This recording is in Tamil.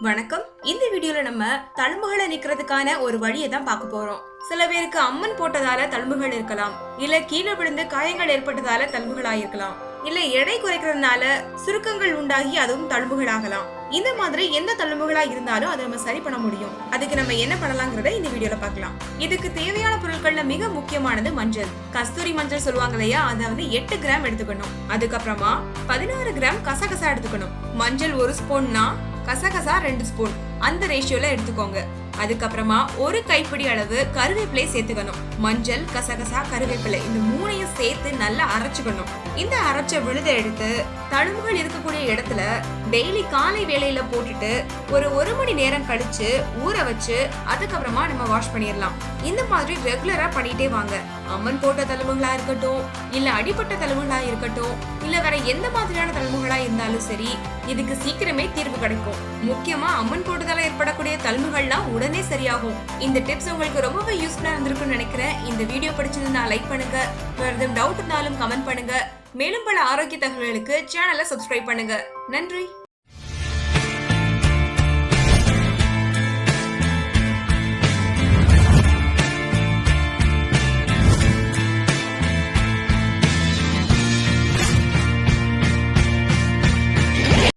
வணக்கம். இந்த வீடியோல நம்ம தழும்புகளை நீக்கிறதுக்கான ஒரு வழியை தான் பார்க்க போறோம். சில பேருக்கு அம்மன் போட்டதால தழும்புகள் இருக்கலாம், இல்ல கீழே விழுந்து காயங்கள் ஏற்பட்டதால தழும்புகள் இருக்கலாம், இல்ல எடை குறைக்கிறதுனால சுருக்கங்கள் உண்டாகி அதுவும் தழும்புகள் ஆகலாம். இந்த மாதிரி எந்த தழும்புகளா இருந்தாலும் அதை நம்ம சரி பண்ண முடியும். அதுக்கு நம்ம என்ன பண்ணலாங்கிறத இந்த வீடியோல பார்க்கலாம். இதுக்கு தேவையான பொருட்கள்ல மிக முக்கியமானது மஞ்சள். கஸ்தூரி மஞ்சள் சொல்லுவாங்க இல்லையா, அதாவது 8 கிராம் எடுத்துக்கணும். அதுக்கப்புறமா 16 கிராம் கசகசா எடுத்துக்கணும். மஞ்சள் 1 ஸ்பூன்னா கசகசா 2 ஸ்பூன், அந்த ரேஷியோல எடுத்துக்கோங்க. அதுக்கப்புறமா ஒரு கைப்பிடி அளவு கருவேப்பிலை சேர்த்துக்கணும். மஞ்சள், கசகசா, கருவேப்பிலை இந்த மூணையும் சேர்த்து நல்லா அரைச்சுக்கணும். இந்த அரைச்ச விழுதை எடுத்து தழும்புகள் இருக்கக்கூடிய இடத்துல டெய்லி காலை வேளையில போட்டுட்டு ஒரு மணி நேரம் கழிச்சு ஊற வச்சு அதுக்கப்புறமா நம்ம வாஷ் பண்ணிடலாம். இந்த மாதிரி ரெகுலரா பண்ணிட்டே வாங்க. அம்மன் போட்ட தழும்புகளா இருக்கட்டும், இல்ல அடிப்பட்ட தழும்புகளா இருக்கட்டும், இல்ல வேற எந்த மாதிரியான தழும்புகளா இருந்தாலும் சரி, இதுக்கு சீக்கிரமே தீர்வு கிடைக்கும். முக்கியமா அம்மன் போட்டதால ஏற்படக்கூடிய தழும்புகள்லாம் உடனே சரியாகும். இந்த டிப்ஸ் உங்களுக்கு ரொம்பவே யூஸ்ஃபுல்லா இருந்திருக்கும்னு நினைக்கிறேன். இந்த வீடியோ பிடிச்சிருந்தா லைக் பண்ணுங்க, வேற எதுவும் டவுட் இருந்தாலும் கமெண்ட் பண்ணுங்க. மேலும் பல ஆரோக்கிய தகவல்களுக்கு சேனலை சப்ஸ்கிரைப் பண்ணுங்க. நன்றி.